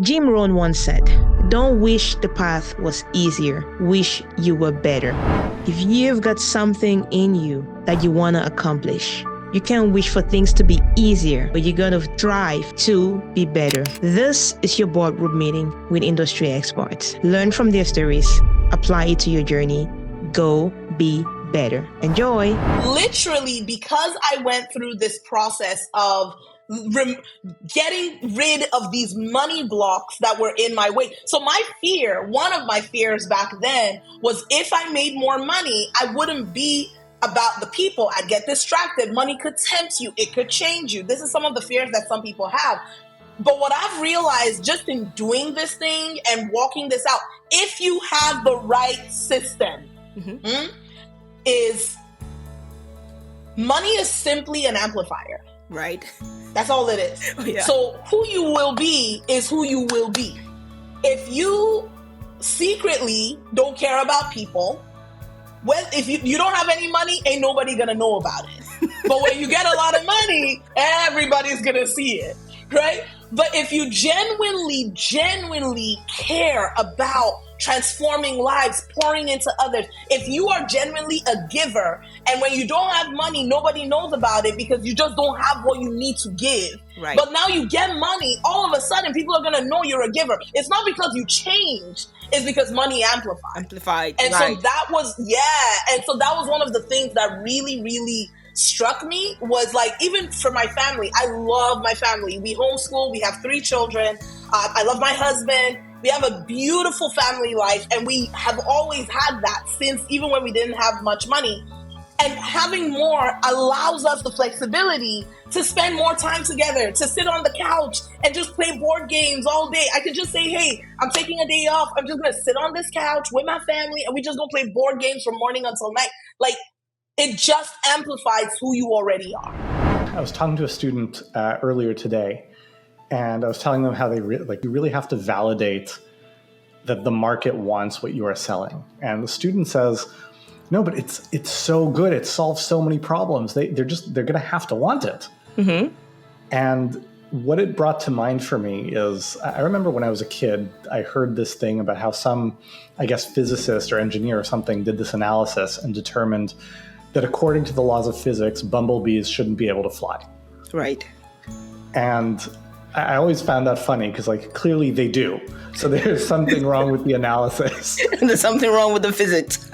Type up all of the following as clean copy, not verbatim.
Jim Rohn once said, "Don't wish the path was easier, wish you were better." If you've got something in you that you want to accomplish, you can't wish for things to be easier, but you're going to strive to be better. This is your boardroom meeting with industry experts. Learn from their stories, apply it to your journey. Go be better. Enjoy. Literally, because I went through this process of getting rid of these money blocks that were in my way. So one of my fears back then was if I made more money, I wouldn't be about the people. I'd get distracted. Money could tempt you. It could change you. This is some of the fears that some people have. But what I've realized just in doing this thing and walking this out, if you have the right system, is money is simply an amplifier. Right. That's all it is. Oh, yeah. So who you will be is who you will be. If you secretly don't care about people, well, if you don't have any money, ain't nobody gonna know about it. But when you get a lot of money, everybody's gonna see it, right? But if you genuinely care about transforming lives, pouring into others, if you are genuinely a giver, and when you don't have money, nobody knows about it because you just don't have what you need to give. Right. But now you get money, all of a sudden people are gonna know you're a giver. It's not because you changed, it's because money amplified. And right. so that was one of the things that really struck me, was like, even for my family, I love my family. We homeschool, we have 3 children. I love my husband. We have a beautiful family life, and we have always had that since even when we didn't have much money. And having more allows us the flexibility to spend more time together, to sit on the couch and just play board games all day. I could just say, hey, I'm taking a day off. I'm just going to sit on this couch with my family, and we just going to play board games from morning until night. Like, it just amplifies who you already are. I was talking to a student earlier today, and I was telling them how you really have to validate that the market wants what you are selling. And the student says, no, but it's so good. It solves so many problems. They're going to have to want it. Mm-hmm. And what it brought to mind for me is, I remember when I was a kid, I heard this thing about how some, I guess, physicist or engineer or something did this analysis and determined that according to the laws of physics, bumblebees shouldn't be able to fly. Right. And I always found that funny because, like, clearly they do. So there's something wrong with the analysis. There's something wrong with the physics.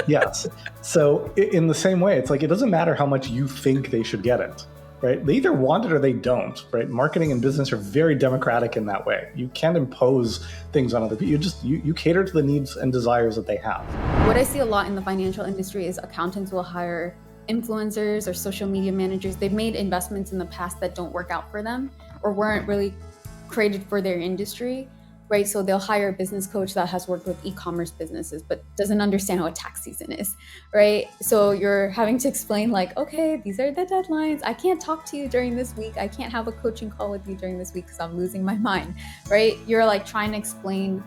Yes. So in the same way, it's like, it doesn't matter how much you think they should get it, right? They either want it or they don't, right? Marketing and business are very democratic in that way. You can't impose things on other people. You cater to the needs and desires that they have. What I see a lot in the financial industry is accountants will hire influencers or social media managers. They've made investments in the past that don't work out for them or weren't really created for their industry, right? So they'll hire a business coach that has worked with e-commerce businesses, but doesn't understand what tax season is, right? So you're having to explain, like, okay, these are the deadlines. I can't talk to you during this week. I can't have a coaching call with you during this week because I'm losing my mind, right? You're like trying to explain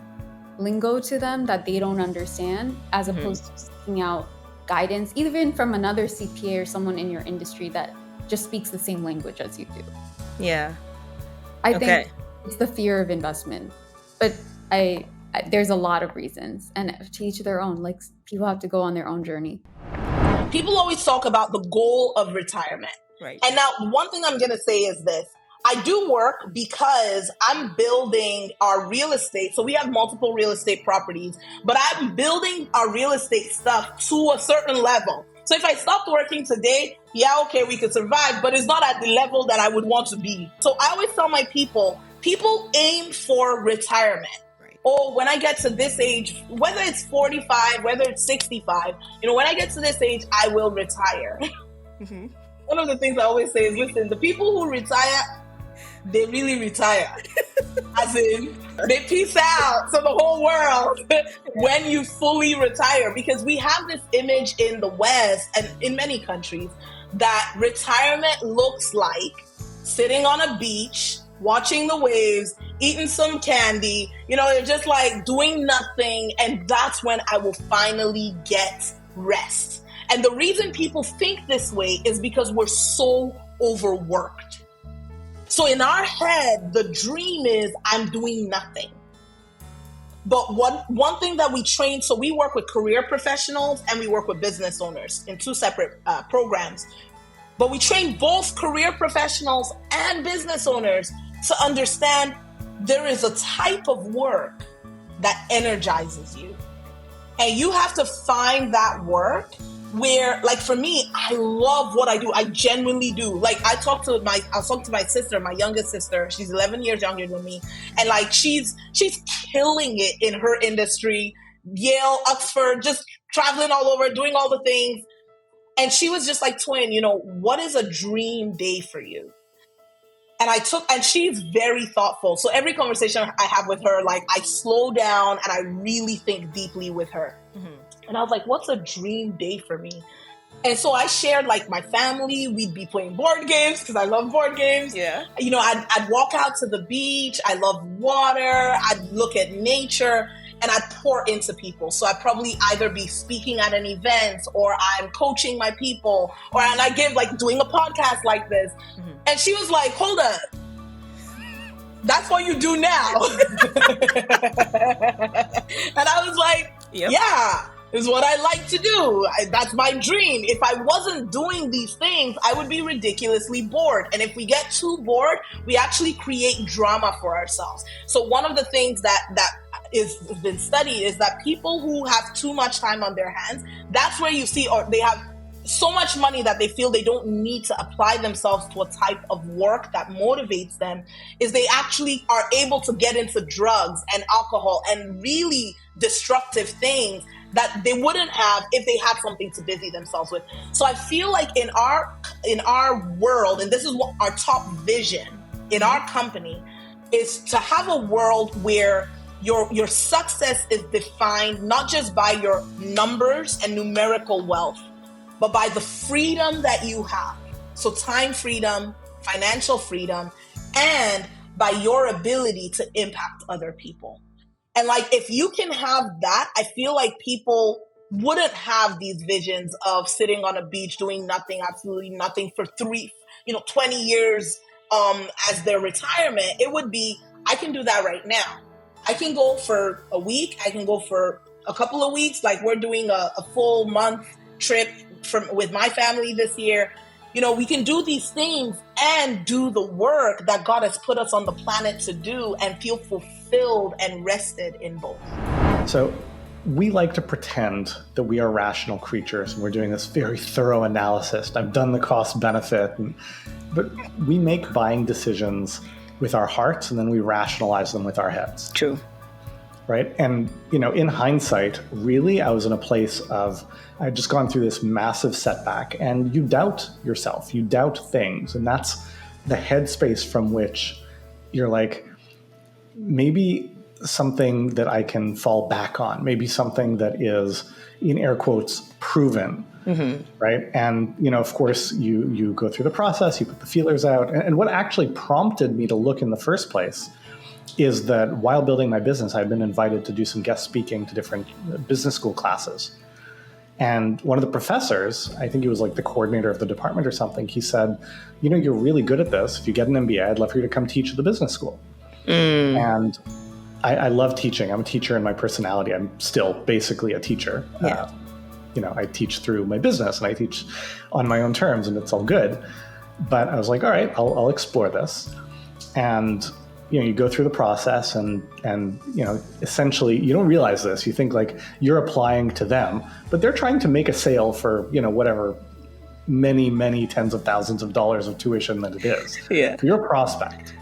lingo to them that they don't understand, as opposed to seeking out guidance, even from another CPA or someone in your industry that just speaks the same language as you do. Yeah. I think it's the fear of investment, but I there's a lot of reasons, and to each their own. Like, people have to go on their own journey. People always talk about the goal of retirement. Right. And now one thing I'm going to say is this. I do work because I'm building our real estate. So we have multiple real estate properties, but I'm building our real estate stuff to a certain level. So if I stopped working today, yeah, okay, we could survive, but it's not at the level that I would want to be. So I always tell my people aim for retirement. Right. Oh, when I get to this age, whether it's 45, whether it's 65, when I get to this age, I will retire. Mm-hmm. One of the things I always say is, listen, the people who retire, they really retire. As in, they peace out to the whole world when you fully retire. Because we have this image in the West and in many countries that retirement looks like sitting on a beach, watching the waves, eating some candy. They're just like doing nothing. And that's when I will finally get rest. And the reason people think this way is because we're so overworked. So in our head, the dream is I'm doing nothing. But one thing that we train, so we work with career professionals and we work with business owners in two separate programs. But we train both career professionals and business owners to understand there is a type of work that energizes you. And you have to find that work where, like for me, I love what I do. I genuinely do. Like I was talking to my sister, my youngest sister. She's 11 years younger than me. And like she's killing it in her industry. Yale, Oxford, just traveling all over, doing all the things. And she was just like, Twin, what is a dream day for you? And she's very thoughtful. So every conversation I have with her, like I slow down and I really think deeply with her. Mm-hmm. And I was like, what's a dream day for me? And so I shared like my family, we'd be playing board games because I love board games. Yeah. I'd walk out to the beach. I love water. I'd look at nature and I'd pour into people. So I'd probably either be speaking at an event or I'm coaching my people and I give like doing a podcast like this. Mm-hmm. And she was like, hold up. That's what you do now. And I was like, yep. Yeah. Is what I like to do. That's my dream. If I wasn't doing these things, I would be ridiculously bored. And if we get too bored, we actually create drama for ourselves. So one of the things that has been studied is that people who have too much time on their hands, that's where you see, or they have so much money that they feel they don't need to apply themselves to a type of work that motivates them, is they actually are able to get into drugs and alcohol and really destructive things that they wouldn't have if they had something to busy themselves with. So I feel like in our world, and this is what our top vision in our company, is to have a world where your success is defined not just by your numbers and numerical wealth, but by the freedom that you have. So time freedom, financial freedom, and by your ability to impact other people. And like, if you can have that, I feel like people wouldn't have these visions of sitting on a beach doing nothing, absolutely nothing for 20 years as their retirement. It would be, I can do that right now. I can go for a week. I can go for a couple of weeks. Like we're doing a full month trip with my family this year. We can do these things and do the work that God has put us on the planet to do and feel fulfilled and rested in both. So we like to pretend that we are rational creatures and we're doing this very thorough analysis. I've done the cost benefit, but we make buying decisions with our hearts and then we rationalize them with our heads. True. Right? And, in hindsight, really, I was in a place of, I'd just gone through this massive setback and you doubt yourself, you doubt things. And that's the headspace from which you're like, maybe something that I can fall back on, maybe something that is, in air quotes, proven. Mm-hmm. Right. And, of course, you go through the process, you put the feelers out. And what actually prompted me to look in the first place is that while building my business, I've been invited to do some guest speaking to different business school classes. And one of the professors, I think he was like the coordinator of the department or something, he said, you're really good at this. If you get an MBA, I'd love for you to come teach at the business school. And I love teaching. I'm a teacher in my personality. I'm still basically a teacher. Yeah. I teach through my business and I teach on my own terms and it's all good. But I was like, all right, I'll explore this. And you go through the process and essentially you don't realize this. You think like you're applying to them, but they're trying to make a sale for, whatever many, many tens of thousands of dollars of tuition that it is. Yeah. For your prospect.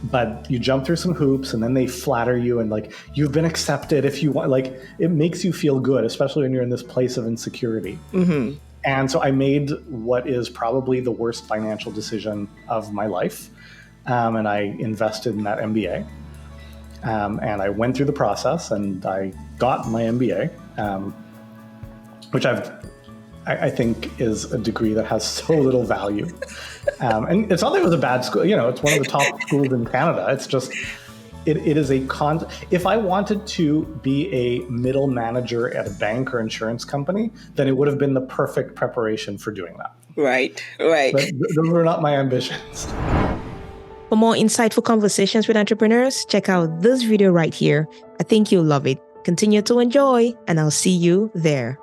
But you jump through some hoops and then they flatter you and like, you've been accepted if you want, like it makes you feel good, especially when you're in this place of insecurity. Mm-hmm. And so I made what is probably the worst financial decision of my life. And I invested in that MBA. And I went through the process and I got my MBA, which I think is a degree that has so little value. And it's not that it was a bad school, it's one of the top schools in Canada. It's just, it is if I wanted to be a middle manager at a bank or insurance company, then it would have been the perfect preparation for doing that. Right. But those were not my ambitions. For more insightful conversations with entrepreneurs, check out this video right here. I think you'll love it. Continue to enjoy, and I'll see you there.